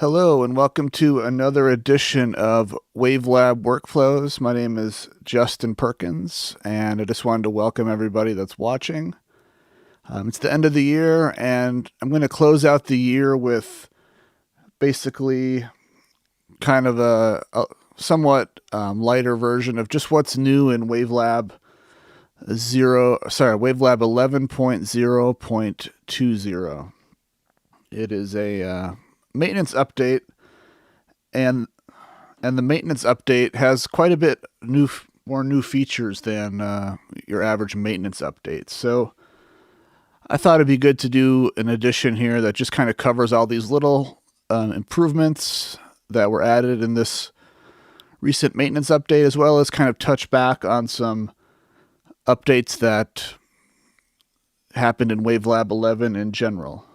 Hello and welcome to another edition of WaveLab Workflows. My name is Justin Perkins and I just wanted to welcome everybody that's watching. It's the end of the year and I'm going to close out the year with basically kind of a somewhat lighter version of just what's new in WaveLab 11.0.20. It is a maintenance update, and the maintenance update has quite a bit more new features than your average maintenance update. So I thought it'd be good to do an edition here that just kind of covers all these little improvements that were added in this recent maintenance update, as well as kind of touch back on some updates that happened in WaveLab 11 in general.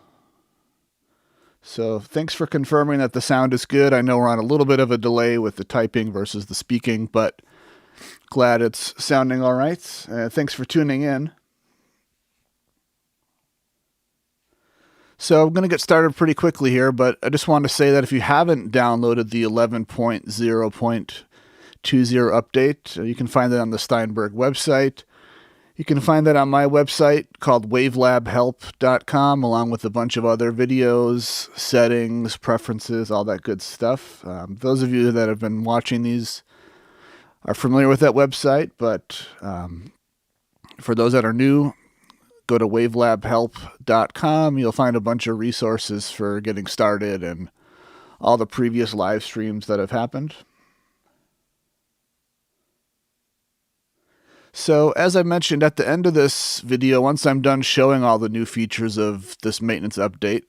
So thanks for confirming that the sound is good. I know we're on a little bit of a delay with the typing versus the speaking, but glad it's sounding all right. Thanks for tuning in. So I'm going to get started pretty quickly here, but I just wanted to say that if you haven't downloaded the 11.0.20 update, you can find it on the Steinberg website. You can find that on my website called WaveLabHelp.com, along with a bunch of other videos, settings, preferences, all that good stuff. Those of you that have been watching these are familiar with that website, but for those that are new, go to WaveLabHelp.com. You'll find a bunch of resources for getting started and all the previous live streams that have happened. So as I mentioned at the end of this video, once I'm done showing all the new features of this maintenance update,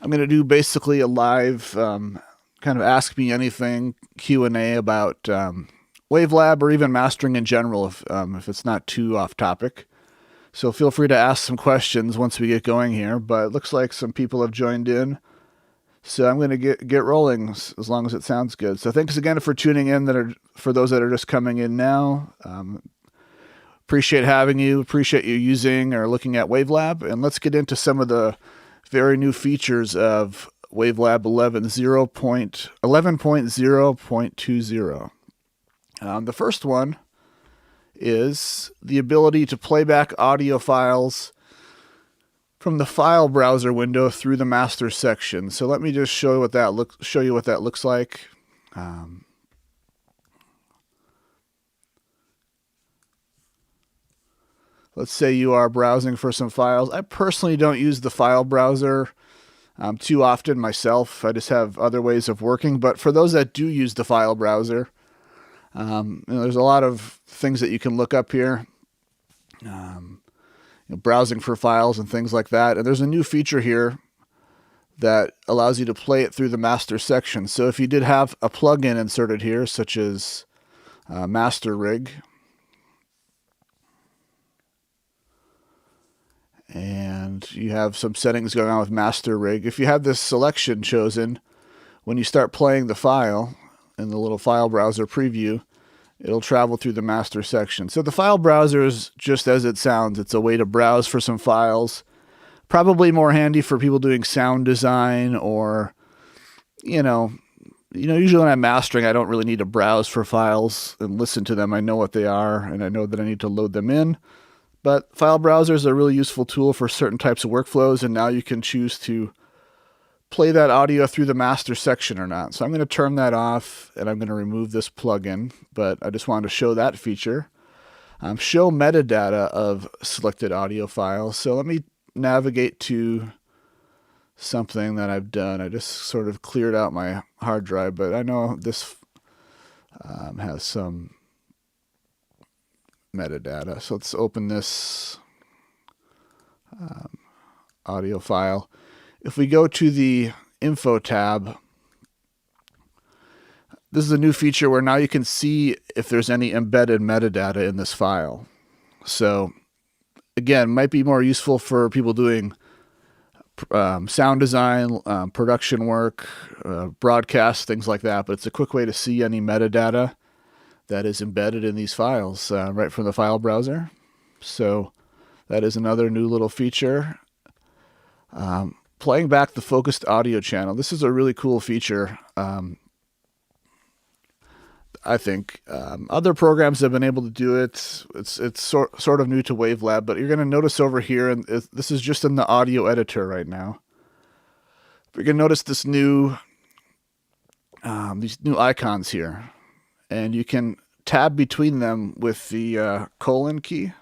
I'm going to do basically a live kind of ask me anything Q&A about WaveLab or even mastering in general if it's not too off topic. So feel free to ask some questions once we get going here, but it looks like some people have joined in. So I'm going to get rolling as long as it sounds good. So thanks again for tuning in for those that are just coming in now. Appreciate having you. Appreciate you using or looking at WaveLab. And let's get into some of the very new features of WaveLab 11.0.20. The first one is the ability to play back audio files from the file browser window through the master section. So let me just show you what that looks like. Let's say you are browsing for some files. I personally don't use the file browser too often myself. I just have other ways of working. But for those that do use the file browser, there's a lot of things that you can look up here. Browsing for files and things like that. And there's a new feature here that allows you to play it through the master section. So if you did have a plugin inserted here, such as Master Rig, and you have some settings going on with Master Rig. If you have this selection chosen, when you start playing the file in the little file browser preview, it'll travel through the master section. So the file browser is just as it sounds. It's a way to browse for some files. Probably more handy for people doing sound design or, usually when I'm mastering, I don't really need to browse for files and listen to them. I know what they are and I know that I need to load them in. But file browser is a really useful tool for certain types of workflows, and now you can choose to play that audio through the master section or not. So I'm going to turn that off, and I'm going to remove this plugin, but I just wanted to show that feature. Show metadata of selected audio files. So let me navigate to something that I've done. I just sort of cleared out my hard drive, but I know this has some metadata. So let's open this audio file. If we go to the info tab, this is a new feature where now you can see if there's any embedded metadata in this file. So again, might be more useful for people doing sound design, production work, broadcast, things like that. But it's a quick way to see any metadata that is embedded in these files right from the file browser. So that is another new little feature. playing back the focused audio channel. This is a really cool feature. I think other programs have been able to do it. It's sort of new to WaveLab, but you're going to notice over here, and this is just in the audio editor right now. You're going to notice this new these new icons here, and you can tab between them with the colon key.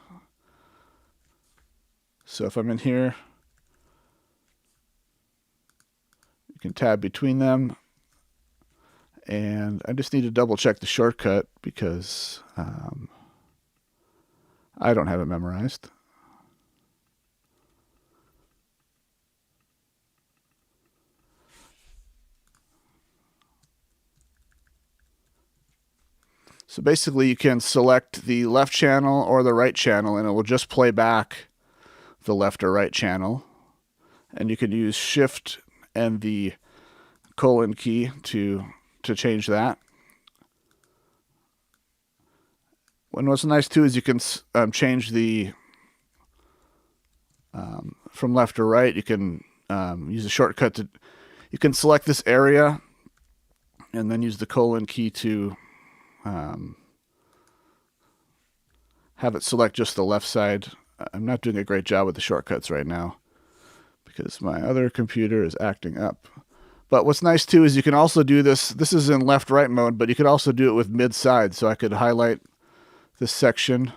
So if I'm in here, you can tab between them. And I just need to double check the shortcut because I don't have it memorized. So basically you can select the left channel or the right channel and it will just play back the left or right channel. And you can use Shift and the colon key to change that. And what's nice too is you can change the from left to right. You can use a shortcut to, you can select this area and then use the colon key to have it select just the left side. I'm not doing a great job with the shortcuts right now because my other computer is acting up. But what's nice too is you can also do this. This is in left-right mode, but you could also do it with mid-side. So I could highlight this section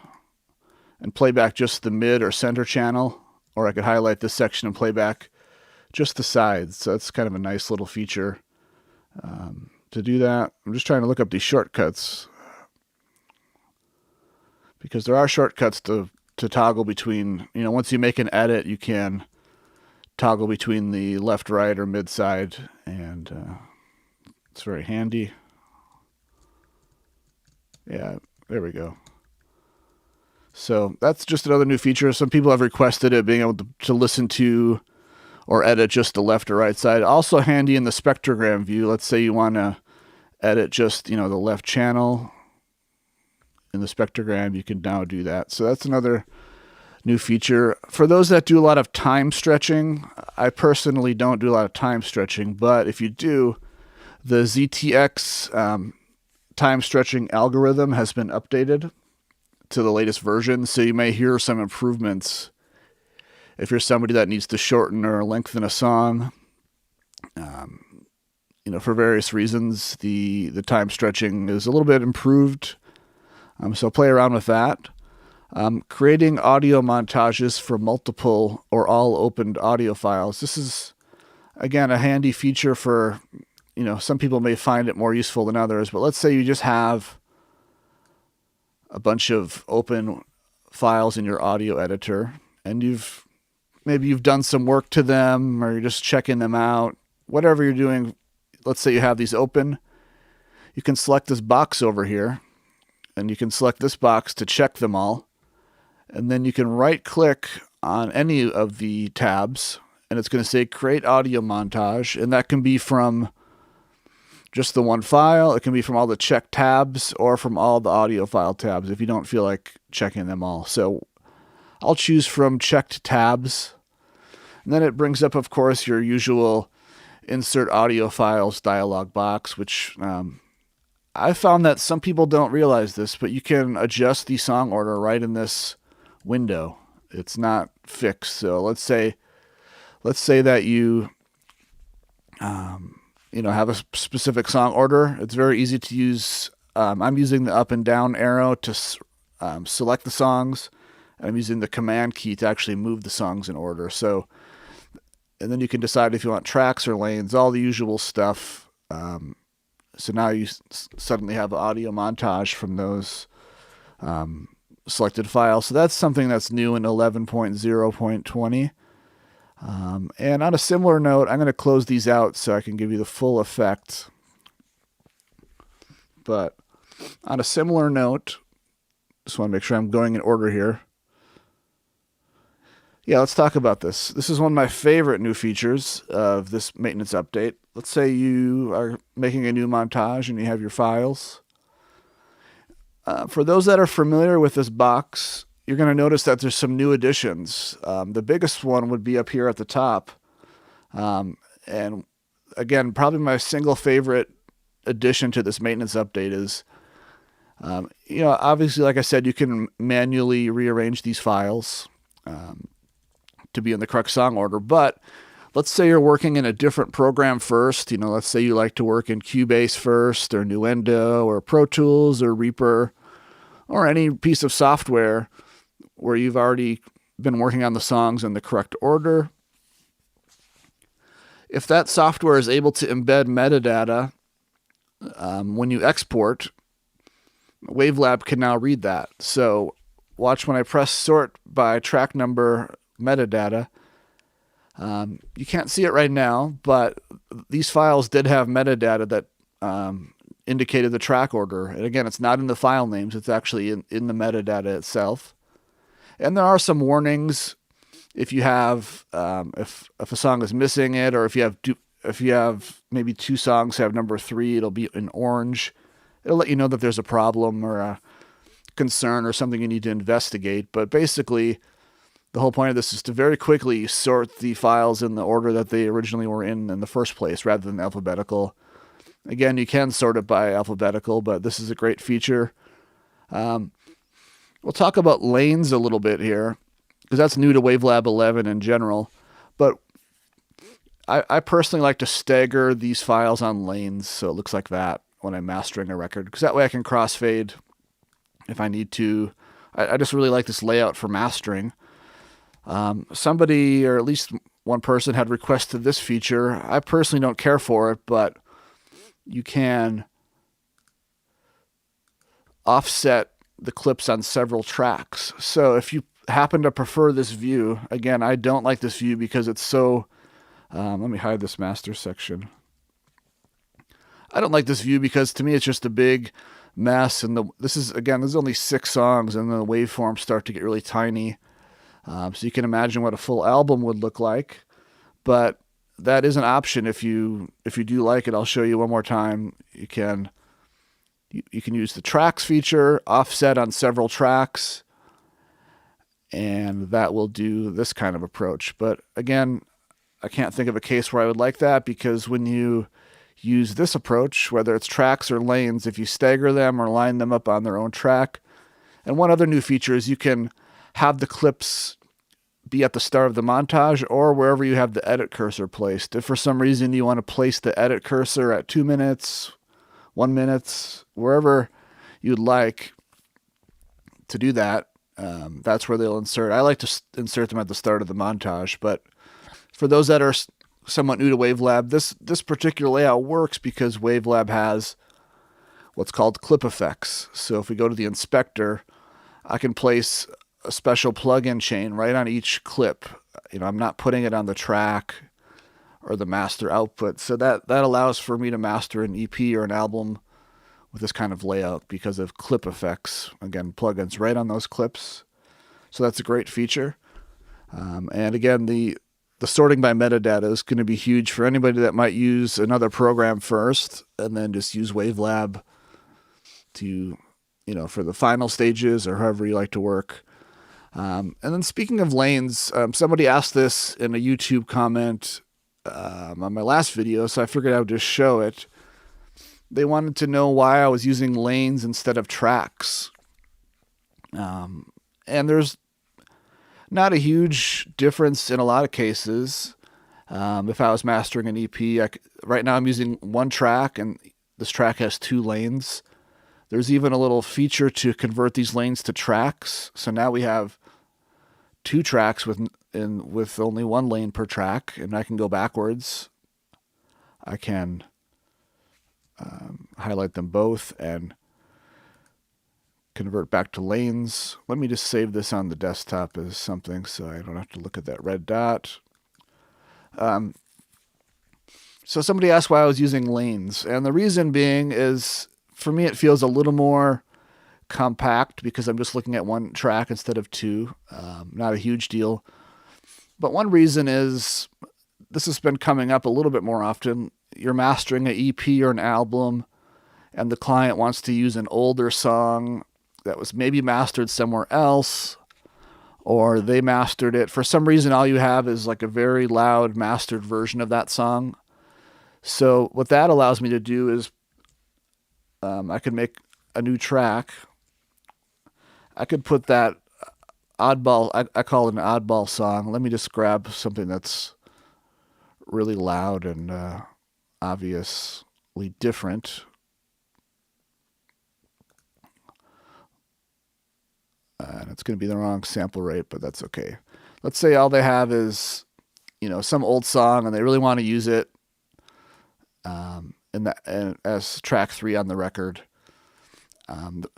and play back just the mid or center channel, or I could highlight this section and play back just the sides. So that's kind of a nice little feature to do that. I'm just trying to look up these shortcuts because there are shortcuts to toggle between. You know, once you make an edit, you can toggle between the left, right, or mid side, and it's very handy. Yeah, there we go. So that's just another new feature. Some people have requested it, being able to listen to or edit just the left or right side. Also handy in the spectrogram view. Let's say you want to edit just, you know, the left channel in the spectrogram, you can now do that. So that's another new feature. For those that do a lot of time stretching, I personally don't do a lot of time stretching, but if you do, the ZTX time stretching algorithm has been updated to the latest version, so you may hear some improvements if you're somebody that needs to shorten or lengthen a song. You know, for various reasons, the time stretching is a little bit improved, so play around with that. Creating audio montages for multiple or all opened audio files. This is, again, a handy feature for, you know, some people may find it more useful than others, but let's say you just have a bunch of open files in your audio editor and maybe you've done some work to them or you're just checking them out. Whatever you're doing, let's say you have these open, you can select this box over here and you can select this box to check them all. And then you can right click on any of the tabs and it's going to say create audio montage. And that can be from just the one file. It can be from all the checked tabs or from all the audio file tabs if you don't feel like checking them all. So I'll choose from checked tabs. And then it brings up, of course, your usual insert audio files dialog box, which I found that some people don't realize this, but you can adjust the song order right in this window. It's not fixed. So let's say that you have a specific song order. It's very easy to use. I'm using the up and down arrow to select the songs, and I'm using the command key to actually move the songs in order. So, and then you can decide if you want tracks or lanes, all the usual stuff. So now you suddenly have an audio montage from those selected files. So that's something that's new in 11.0.20. And on a similar note, I'm going to close these out so I can give you the full effect. But on a similar note, just want to make sure I'm going in order here. Yeah, let's talk about this. This is one of my favorite new features of this maintenance update. Let's say you are making a new montage and you have your files. For those that are familiar with this box, you're going to notice that there's some new additions. The biggest one would be up here at the top. And again, probably my single favorite addition to this maintenance update is, obviously, like I said, you can manually rearrange these files to be in the correct song order. But let's say you're working in a different program first. Let's say you like to work in Cubase first, or Nuendo, or Pro Tools, or Reaper, or any piece of software where you've already been working on the songs in the correct order. If that software is able to embed metadata when you export, WaveLab can now read that. So watch when I press sort by track number metadata. You can't see it right now, but these files did have metadata that indicated the track order. And again, it's not in the file names. It's actually in the metadata itself. And there are some warnings if you have, if a song is missing it, or if you have maybe two songs have number 3, it'll be in orange. It'll let you know that there's a problem or a concern or something you need to investigate. But basically, the whole point of this is to very quickly sort the files in the order that they originally were in the first place, rather than alphabetical. Again, you can sort it by alphabetical, but this is a great feature. We'll talk about lanes a little bit here, because that's new to WaveLab 11 in general. But I personally like to stagger these files on lanes, so it looks like that when I'm mastering a record, because that way I can crossfade if I need to. I just really like this layout for mastering. Somebody, or at least one person, had requested this feature. I personally don't care for it, but you can offset the clips on several tracks. So if you happen to prefer this view, again, I don't like this view because it's so... let me hide this master section. I don't like this view because to me it's just a big mess. And there's only 6 songs, and the waveforms start to get really tiny. So you can imagine what a full album would look like. But that is an option if you do like it. I'll show you one more time. You can use the tracks feature, offset on several tracks, and that will do this kind of approach. But again, I can't think of a case where I would like that, because when you use this approach, whether it's tracks or lanes, if you stagger them or line them up on their own track. And one other new feature is you can have the clips be at the start of the montage or wherever you have the edit cursor placed. If for some reason you want to place the edit cursor at 2 minutes, 1 minute, wherever you'd like to do that, that's where they'll insert. I like to insert them at the start of the montage, but for those that are somewhat new to WaveLab, this particular layout works because WaveLab has what's called clip effects. So if we go to the inspector, I can place a special plugin chain right on each clip. I'm not putting it on the track or the master output. So that allows for me to master an EP or an album with this kind of layout because of clip effects. Again, plugins right on those clips. So that's a great feature. And again, the sorting by metadata is going to be huge for anybody that might use another program first and then just use WaveLab to, for the final stages or however you like to work. And then speaking of lanes, somebody asked this in a YouTube comment on my last video, so I figured I would just show it. They wanted to know why I was using lanes instead of tracks. And there's not a huge difference in a lot of cases. If I was mastering an EP, right now I'm using one track, and this track has 2 lanes. There's even a little feature to convert these lanes to tracks. So now we have 2 tracks with only 1 lane per track, and I can go backwards. I can highlight them both and convert back to lanes. Let me just save this on the desktop as something so I don't have to look at that red dot. So somebody asked why I was using lanes, and the reason being is, for me, it feels a little more compact because I'm just looking at 1 track instead of 2. Not a huge deal. But one reason is, this has been coming up a little bit more often. You're mastering an EP or an album, and the client wants to use an older song that was maybe mastered somewhere else, or they mastered it. For some reason, all you have is like a very loud mastered version of that song. So what that allows me to do is I could make a new track. I could put that oddball, I call it an oddball song. Let me just grab something that's really loud and obviously different. And it's going to be the wrong sample rate, but that's okay. Let's say all they have is, some old song and they really want to use it as track 3 on the record.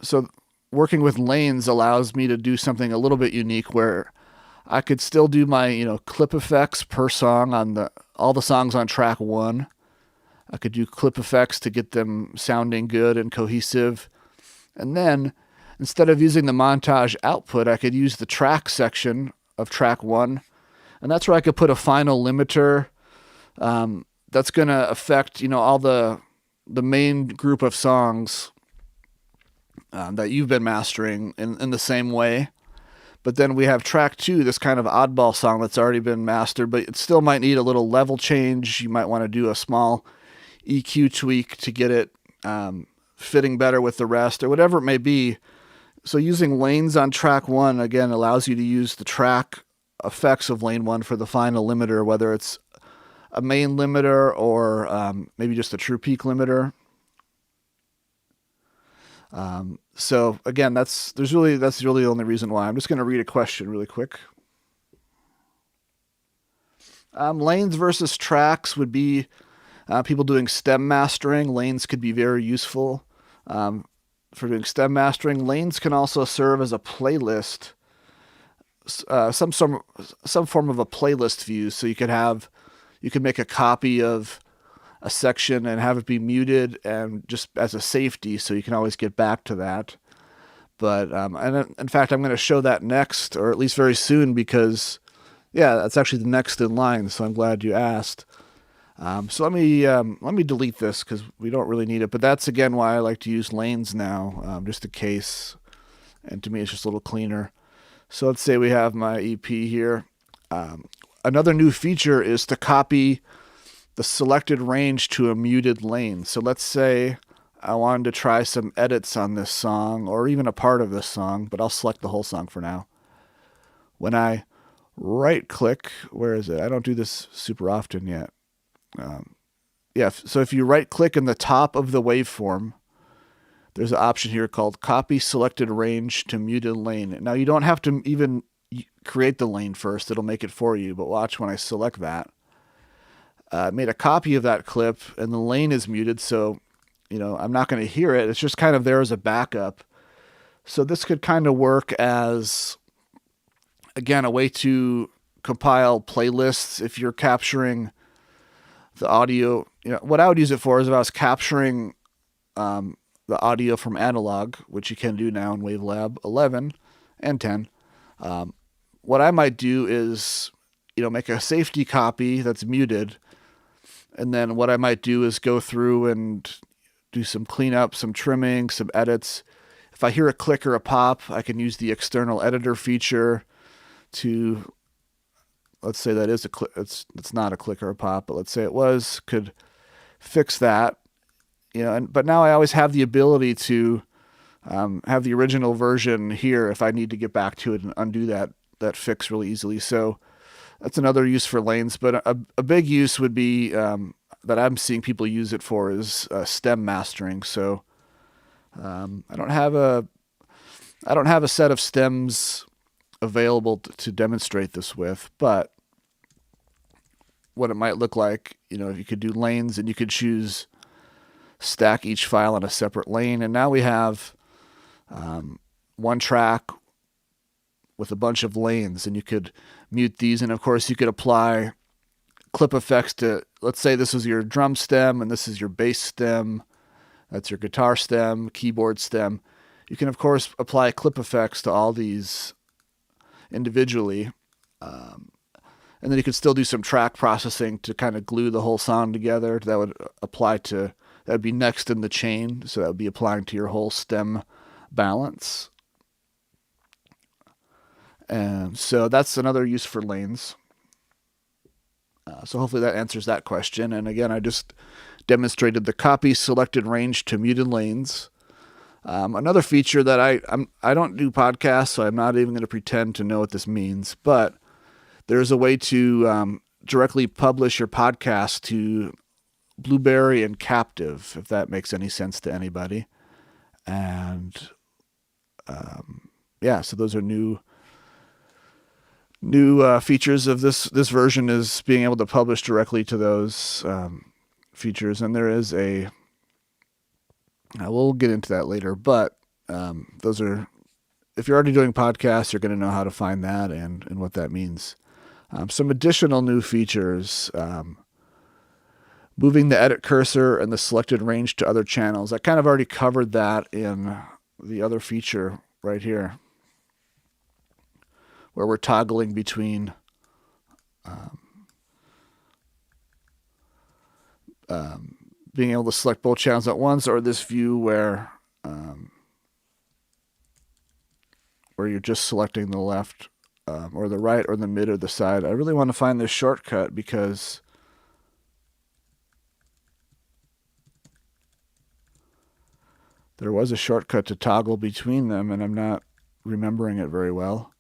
So working with lanes allows me to do something a little bit unique where I could still do my, clip effects per song on all the songs on track 1. I could do clip effects to get them sounding good and cohesive. And then instead of using the montage output, I could use the track section of track 1. And that's where I could put a final limiter that's going to affect, all the main group of songs that you've been mastering in the same way. But then we have track 2, this kind of oddball song that's already been mastered, but it still might need a little level change. You might want to do a small EQ tweak to get it fitting better with the rest or whatever it may be. So using lanes on track 1, again, allows you to use the track effects of lane 1 for the final limiter, whether it's a main limiter or maybe just a true peak limiter. So again, that's really the only reason why. I'm just going to read a question really quick. Lanes versus tracks would be people doing stem mastering. Lanes could be very useful for doing stem mastering. Lanes can also serve as a playlist, some form of a playlist view. So you could make a copy of a section and have it be muted and just as a safety, so you can always get back to that. But and in fact, I'm going to show that next, or at least very soon, because that's actually the next in line. So I'm glad you asked. So let me delete this because we don't really need it. But that's again why I like to use lanes now, just in case. And to me, it's just a little cleaner. So let's say we have my EP here. Another new feature is to copy the selected range to a muted lane. So let's say I wanted to try some edits on this song, or even a part of this song, but I'll select the whole song for now. When I right click, where is it? I don't do this super often yet. So if you right click in the top of the waveform, there's an option here called copy selected range to muted lane. Now you don't have to even create the lane first. It'll make it for you, but watch when I select that. I made a copy of that clip and the lane is muted, so I'm not going to hear it. It's just kind of there as a backup. So this could kind of work as, again, a way to compile playlists if you're capturing the audio. What I would use it for is if I was capturing the audio from analog, which you can do now in WaveLab 11 and 10. What I might do is, make a safety copy that's muted. And then what I might do is go through and do some cleanup, some trimming, some edits. If I hear a click or a pop, I can use the external editor feature to, let's say that is it's not a click or a pop, but let's say it was, could fix that. But now I always have the ability to have the original version here if I need to get back to it and undo that fix really easily. So that's another use for lanes, but a big use would be that I'm seeing people use it for is stem mastering. So I don't have a set of stems available to demonstrate this with, but what it might look like, you could do lanes and you could choose stack each file in a separate lane, and now we have one track with a bunch of lanes, and you could mute these, and of course you could apply clip effects to, let's say this is your drum stem and this is your bass stem, that's your guitar stem, keyboard stem. You can of course apply clip effects to all these individually, and then you could still do some track processing to kind of glue the whole sound together. That would be next in the chain, so that would be applying to your whole stem balance. And so that's another use for lanes. So hopefully that answers that question. And again, I just demonstrated the copy selected range to muted lanes. Another feature that I don't do podcasts, so I'm not even going to pretend to know what this means, but there's a way to directly publish your podcast to Blueberry and Captive, if that makes any sense to anybody. And yeah, so those are new features of this version, is being able to publish directly to those features. And there is we'll get into that later, but those are, if you're already doing podcasts, you're going to know how to find that and what that means. Some additional new features, moving the edit cursor and the selected range to other channels. I kind of already covered that in the other feature right here, where we're toggling between being able to select both channels at once, or this view where you're just selecting the left or the right or the mid or the side. I really want to find this shortcut because there was a shortcut to toggle between them, and I'm not remembering it very well.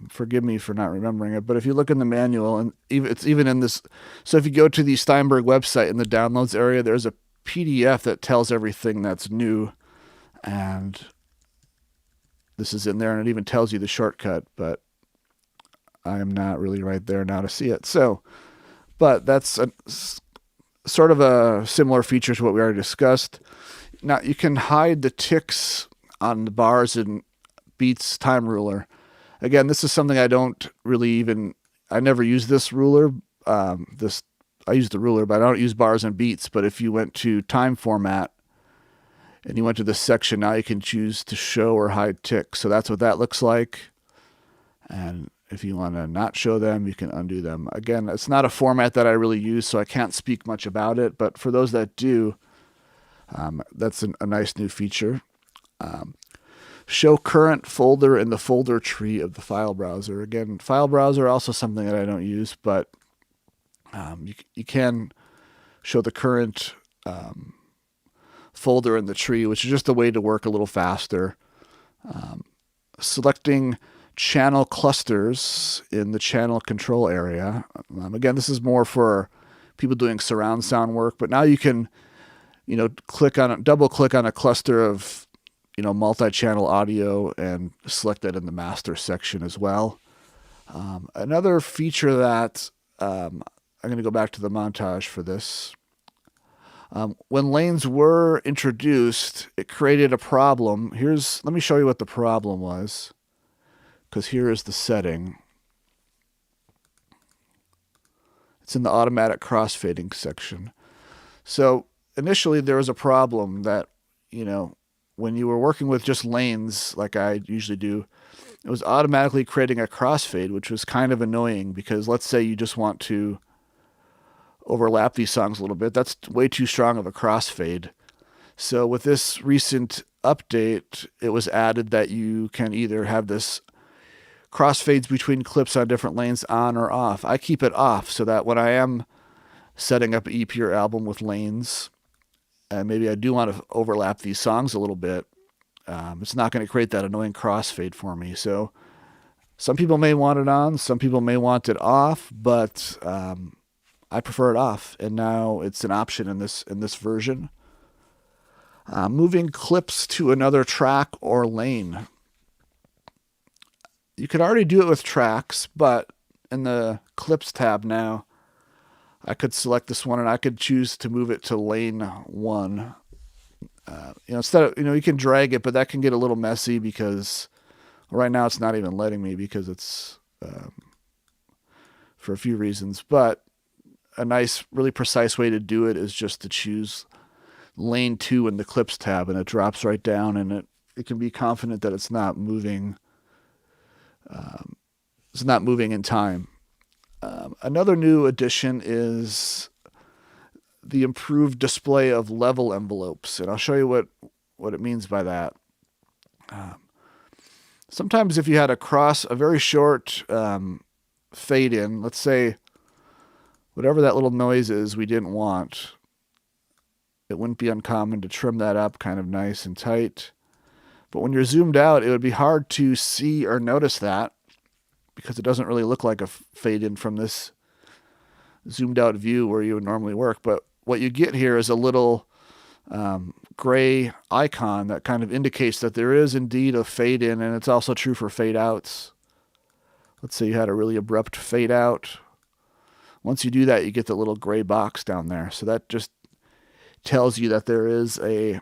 Forgive me for not remembering it, but if you look in the manual, and it's even in this, so if you go to the Steinberg website in the downloads area, there's a PDF that tells everything that's new, and this is in there, and it even tells you the shortcut, but I am not really right there now to see it. So, but that's sort of a similar feature to what we already discussed. Now, you can hide the ticks on the bars in Beats Time Ruler. Again, this is something I don't really even, I never use this ruler. I use the ruler, but I don't use bars and beats. But if you went to time format and you went to this section, now you can choose to show or hide ticks. So that's what that looks like. And if you want to not show them, you can undo them. Again, it's not a format that I really use, so I can't speak much about it. But for those that do, that's a nice new feature. Show current folder in the folder tree of the file browser. Again, file browser, also something that I don't use, but you can show the current folder in the tree, which is just a way to work a little faster. Selecting channel clusters in the channel control area. Again, this is more for people doing surround sound work, but now you can, double click on a cluster of multi-channel audio and select that in the master section as well. Another feature that I'm going to go back to the montage for this. When lanes were introduced, it created a problem. Let me show you what the problem was, because here is the setting. It's in the automatic crossfading section. So initially there was a problem that, when you were working with just lanes, like I usually do, it was automatically creating a crossfade, which was kind of annoying because let's say you just want to overlap these songs a little bit. That's way too strong of a crossfade. So with this recent update, it was added that you can either have this crossfades between clips on different lanes on or off. I keep it off so that when I am setting up an EP or album with lanes, and maybe I do want to overlap these songs a little bit, it's not going to create that annoying crossfade for me. So some people may want it on, some people may want it off, but I prefer it off. And now it's an option in this version. Moving clips to another track or lane. You could already do it with tracks, but in the clips tab now, I could select this one and I could choose to move it to lane 1. Instead of, you can drag it, but that can get a little messy because right now it's not even letting me because it's for a few reasons. But a nice, really precise way to do it is just to choose lane 2 in the clips tab, and it drops right down, and it can be confident that it's not moving. It's not moving in time. Another new addition is the improved display of level envelopes, and I'll show you what it means by that. Sometimes if you had a very short fade in, let's say whatever that little noise is we didn't want, it wouldn't be uncommon to trim that up kind of nice and tight. But when you're zoomed out, it would be hard to see or notice that because it doesn't really look like a fade in from this zoomed out view where you would normally work. But what you get here is a little gray icon that kind of indicates that there is indeed a fade in, and it's also true for fade outs. Let's say you had a really abrupt fade out. Once you do that, you get the little gray box down there. So that just tells you that there is a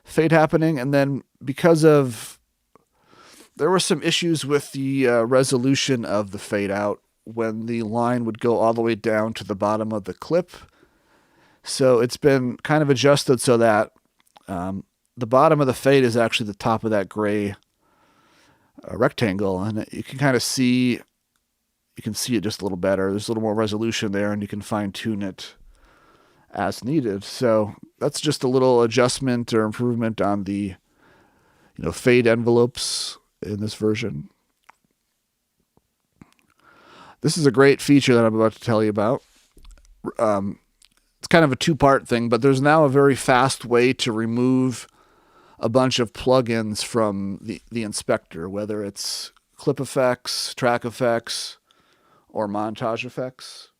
fade happening. And then because there were some issues with the resolution of the fade out when the line would go all the way down to the bottom of the clip. So it's been kind of adjusted so that the bottom of the fade is actually the top of that gray rectangle. And you can kind of see, you can see it just a little better. There's a little more resolution there, and you can fine tune it as needed. So that's just a little adjustment or improvement on the fade envelopes in this version. This is a great feature that I'm about to tell you about. It's kind of a two-part thing, but there's now a very fast way to remove a bunch of plugins from the inspector, whether it's clip effects, track effects, or montage effects.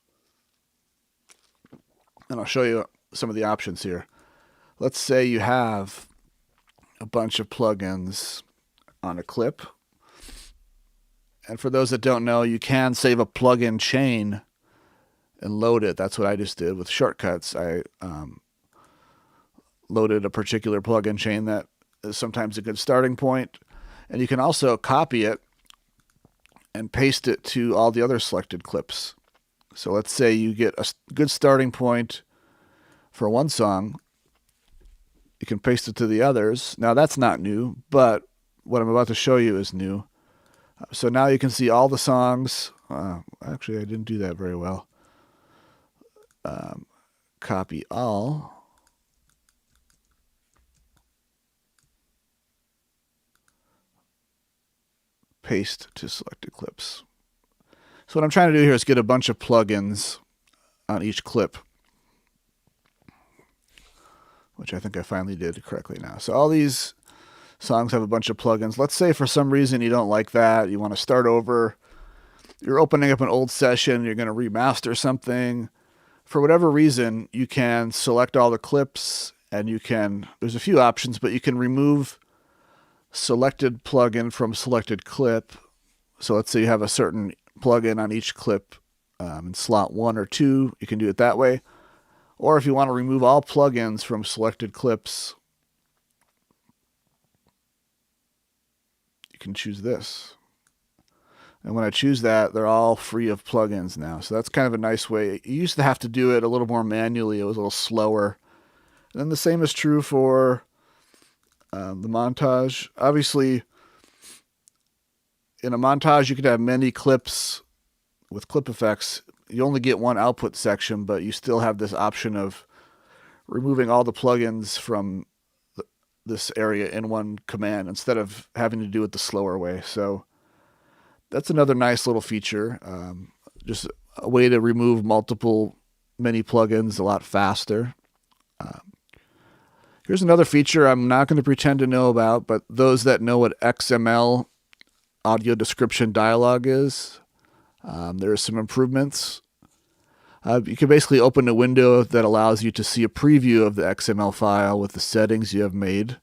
And I'll show you some of the options here. Let's say you have a bunch of plugins on a clip. And for those that don't know, you can save a plugin chain and load it. That's what I just did with shortcuts. I loaded a particular plugin chain that is sometimes a good starting point. And you can also copy it and paste it to all the other selected clips. So let's say you get a good starting point for one song. You can paste it to the others. Now that's not new, but what I'm about to show you is new. So now you can see all the songs. Actually, I didn't do that very well. Copy all. Paste to selected clips. So what I'm trying to do here is get a bunch of plugins on each clip, which I think I finally did correctly now. So all these songs have a bunch of plugins. Let's say for some reason you don't like that. You want to start over. You're opening up an old session. You're going to remaster something. For whatever reason, you can select all the clips, and there's a few options, but you can remove selected plugin from selected clip. So let's say you have a certain plugin on each clip in slot 1 or 2. You can do it that way. Or if you want to remove all plugins from selected clips, you can choose this. And when I choose that, they're all free of plugins now. So that's kind of a nice way. You used to have to do it a little more manually. It was a little slower. And then the same is true for the montage. Obviously, in a montage, you could have many clips with clip effects. You only get one output section, but you still have this option of removing all the plugins from this area in one command instead of having to do it the slower way. So that's another nice little feature. Just a way to remove many plugins a lot faster. Here's another feature I'm not going to pretend to know about, but those that know what XML audio description dialog is, there are some improvements. You can basically open a window that allows you to see a preview of the XML file with the settings you have made.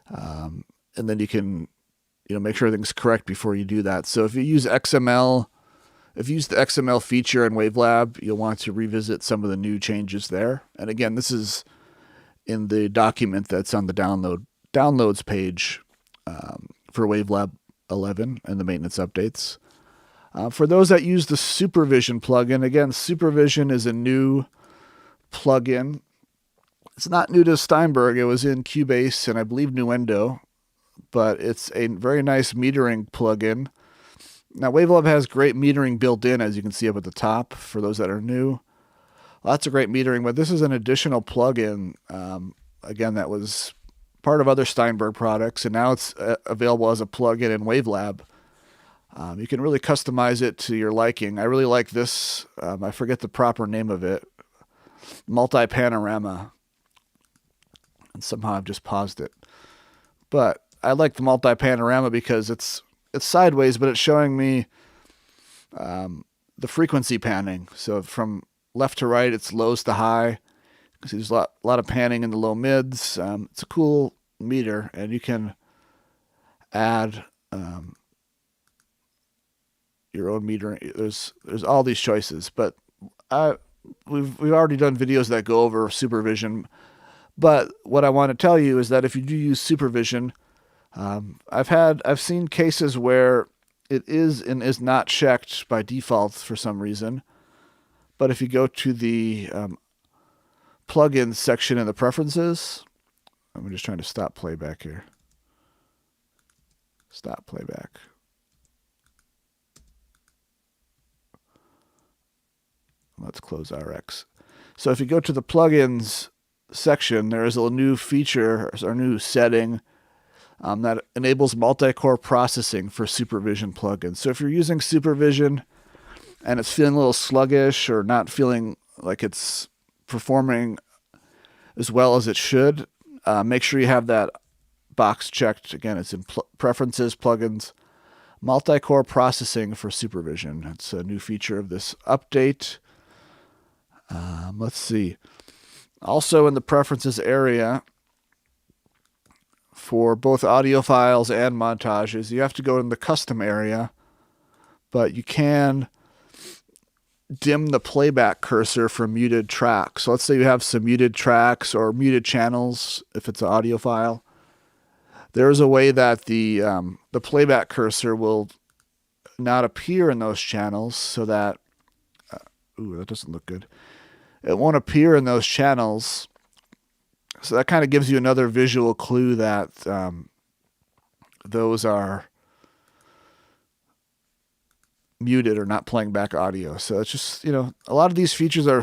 And then you can make sure everything's correct before you do that. So if you use XML, if you use the XML feature in WaveLab, you'll want to revisit some of the new changes there. And again, this is in the document that's on the downloads page for WaveLab 11 and the maintenance updates. For those that use the Supervision plugin, again, Supervision is a new plugin. It's not new to Steinberg. It was in Cubase and I believe Nuendo, but it's a very nice metering plugin. Now, WaveLab has great metering built in, as you can see up at the top, for those that are new. Lots of great metering, but this is an additional plugin, again, that was part of other Steinberg products, and now it's available as a plugin in WaveLab. You can really customize it to your liking. I really like this. I forget the proper name of it. Multi-panorama. And somehow I've just paused it. But I like the multi-panorama because it's sideways, but it's showing me the frequency panning. So from left to right, it's lows to high. You can see there's a lot of panning in the low mids. It's a cool meter, and you can add your own meter. There's all these choices, but we've already done videos that go over Supervision. But what I want to tell you is that if you do use Supervision, I've seen cases where it is and is not checked by default for some reason. But if you go to the plugins section in the preferences, I'm just trying to stop playback here. Stop playback. Let's close RX. So if you go to the plugins section, there is a new feature or new setting that enables multi-core processing for Supervision plugins. So if you're using Supervision and it's feeling a little sluggish or not feeling like it's performing as well as it should, make sure you have that box checked. Again, it's in preferences, plugins, multi-core processing for Supervision. It's a new feature of this update. Let's see. Also in the preferences area for both audio files and montages, you have to go in the custom area, but you can dim the playback cursor for muted tracks. So let's say you have some muted tracks or muted channels if it's an audio file. There's a way that the playback cursor will not appear in those channels so that, ooh, that doesn't look good. It won't appear in those channels. So that kind of gives you another visual clue that those are muted or not playing back audio. So it's just, a lot of these features are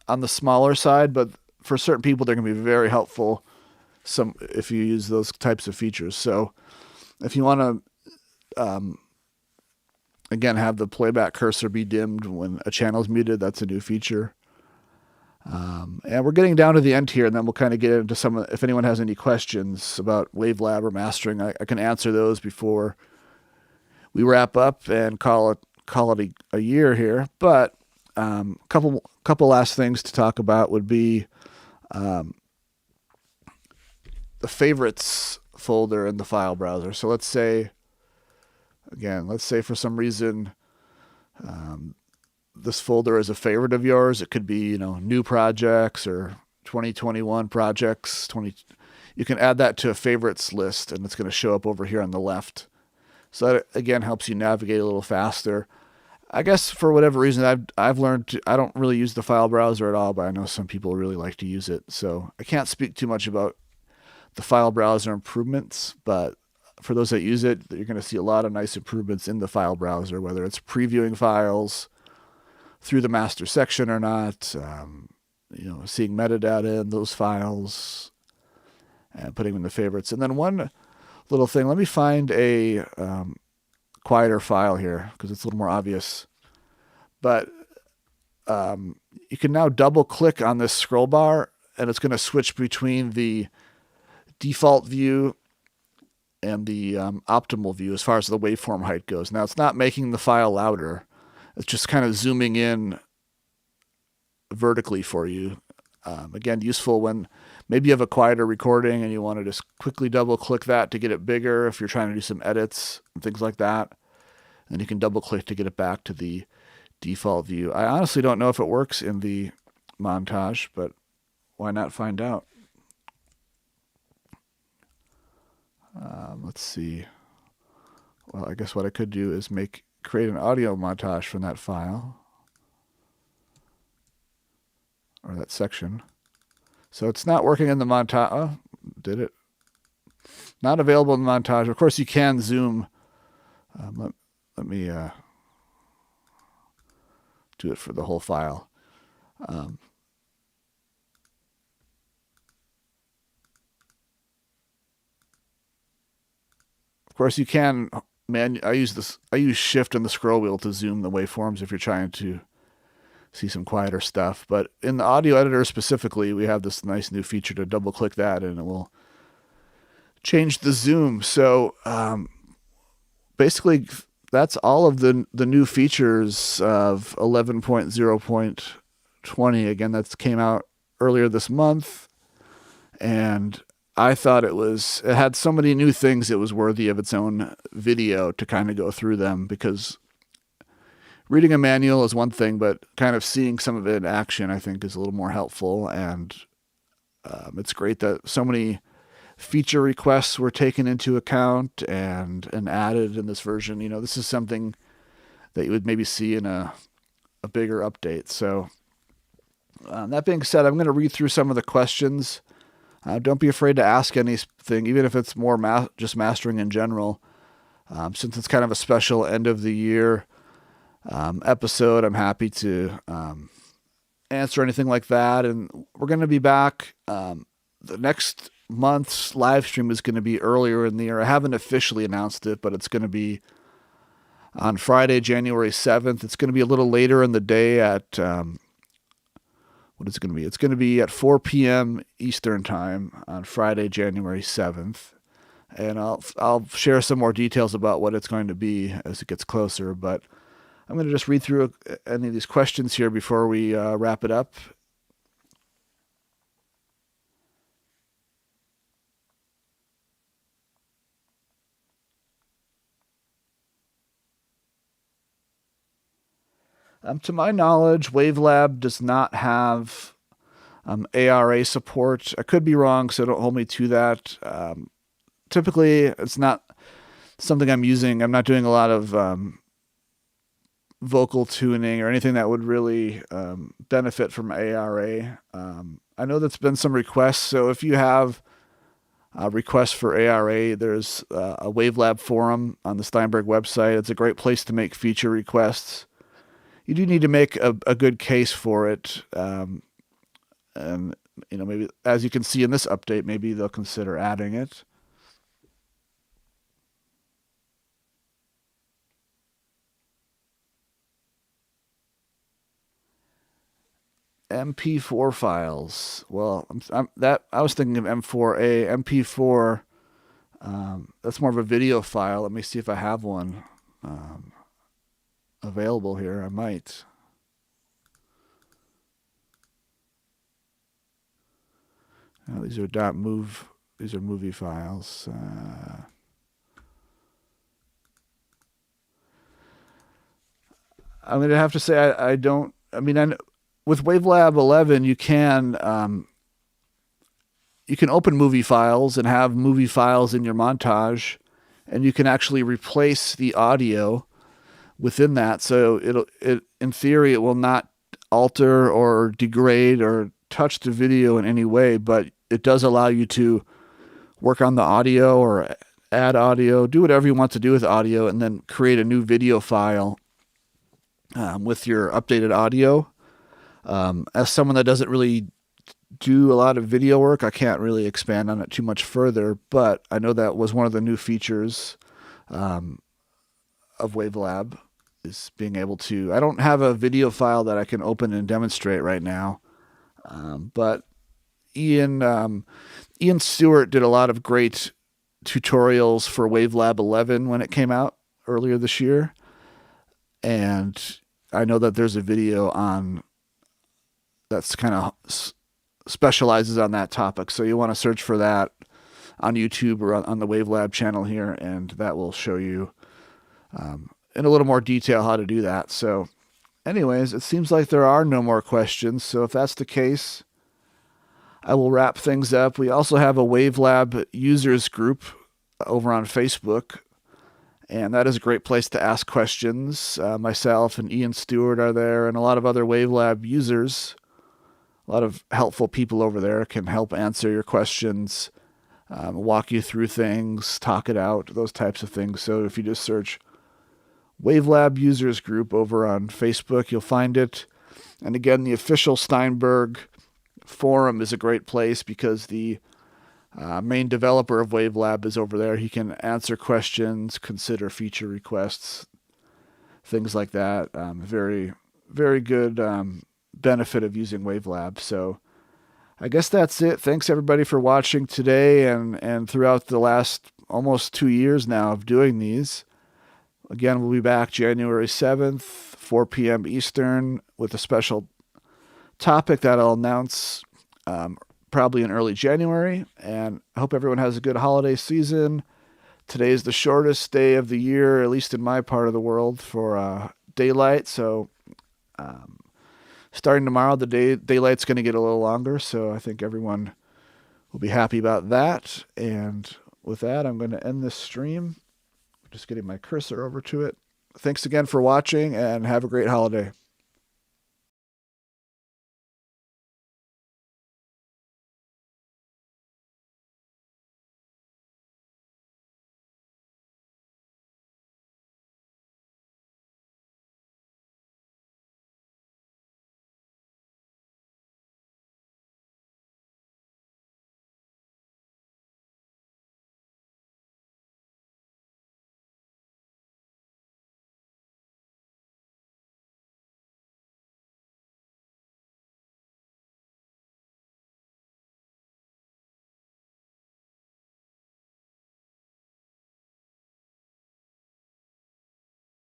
on the smaller side, but for certain people, they're going to be very helpful if you use those types of features. So if you want to, again, have the playback cursor be dimmed when a channel is muted, that's a new feature. And we're getting down to the end here, and then we'll kind of get into if anyone has any questions about WaveLab or mastering, I can answer those before we wrap up and call it a year here. But couple last things to talk about would be the favorites folder in the file browser. So let's say for some reason this folder is a favorite of yours. It could be, new projects or 2021 projects. You can add that to a favorites list, and it's going to show up over here on the left. So that, again, helps you navigate a little faster. I guess for whatever reason, I've learned I don't really use the file browser at all, but I know some people really like to use it. So I can't speak too much about the file browser improvements, but for those that use it, you're going to see a lot of nice improvements in the file browser, whether it's previewing files through the master section or not, seeing metadata in those files and putting them in the favorites. And then one little thing, let me find a quieter file here because it's a little more obvious. But you can now double click on this scroll bar, and it's going to switch between the default view and the optimal view as far as the waveform height goes. Now, it's not making the file louder. It's just kind of zooming in vertically for you. Again, useful when maybe you have a quieter recording and you want to just quickly double click that to get it bigger if you're trying to do some edits and things like that. And you can double click to get it back to the default view. I honestly don't know if it works in the montage, but why not find out? Let's see. Well, I guess what I could do is create an audio montage from that file or that section. So it's not working in the montage. Oh, did it? Not available in the montage. Of course, you can zoom. Let me do it for the whole file. course, you can I use Shift and the scroll wheel to zoom the waveforms if you're trying to see some quieter stuff. But in the audio editor specifically, we have this nice new feature to double click that and it will change the zoom. So basically that's all of the new features of 11.0.20. Again, that came out earlier this month, and I thought it had so many new things it was worthy of its own video to kind of go through them, because reading a manual is one thing, but kind of seeing some of it in action I think is a little more helpful. And it's great that so many feature requests were taken into account and added in this version. You know, this is something that you would maybe see in a bigger update. So that being said, I'm going to read through some of the questions. Don't be afraid to ask anything, even if it's more just mastering in general. Since it's kind of a special end of the year episode, I'm happy to answer anything like that. And we're going to be back. The next month's live stream is going to be earlier in the year. I haven't officially announced it, but it's going to be on Friday, January 7th. It's going to be a little later in the day at, what is it going to be? It's going to be at 4 p.m. Eastern time on Friday, January 7th. And I'll share some more details about what it's going to be as it gets closer, but I'm going to just read through any of these questions here before we wrap it up. To my knowledge, WaveLab does not have ARA support. I could be wrong, so don't hold me to that. Typically, it's not something I'm using. I'm not doing a lot of vocal tuning or anything that would really benefit from ARA. I know that's been some requests, so if you have requests for ARA, there's a WaveLab forum on the Steinberg website. It's a great place to make feature requests. You do need to make a good case for it. And, you know, maybe, as you can see in this update, maybe they'll consider adding it. MP4 files. Well, I was thinking of M4A. MP4, that's more of a video file. Let me see if I have one available here. I might. Oh, these are these are movie files. I'm going to have to say with WaveLab 11, you can open movie files and have movie files in your montage, and you can actually replace the audio within that. So in theory, it will not alter or degrade or touch the video in any way, but it does allow you to work on the audio or add audio, do whatever you want to do with audio, and then create a new video file with your updated audio. As someone that doesn't really do a lot of video work, I can't really expand on it too much further, but I know that was one of the new features of WaveLab, is being able to, I don't have a video file that I can open and demonstrate right now, but Ian Stewart did a lot of great tutorials for WaveLab 11 when it came out earlier this year, and I know that there's a video on that's kind of specializes on that topic. So you want to search for that on YouTube or on the WaveLab channel here, and that will show you in a little more detail how to do that. So anyways, it seems like there are no more questions. So if that's the case, I will wrap things up. We also have a WaveLab users group over on Facebook, and that is a great place to ask questions. Myself and Ian Stewart are there, and a lot of other WaveLab users. A lot of helpful people over there can help answer your questions, walk you through things, talk it out, those types of things. So if you just search WaveLab Users Group over on Facebook, you'll find it. And again, the official Steinberg forum is a great place because the main developer of WaveLab is over there. He can answer questions, consider feature requests, things like that. Very, very good benefit of using WaveLab. So I guess that's it. Thanks everybody for watching today and throughout the last almost 2 years now of doing these. Again, we'll be back January 7th, 4 p.m. Eastern, with a special topic that I'll announce probably in early January. And I hope everyone has a good holiday season. Today is the shortest day of the year, at least in my part of the world, for daylight. So starting tomorrow, the daylight's going to get a little longer. So I think everyone will be happy about that. And with that, I'm going to end this stream. Just getting my cursor over to it. Thanks again for watching, and have a great holiday.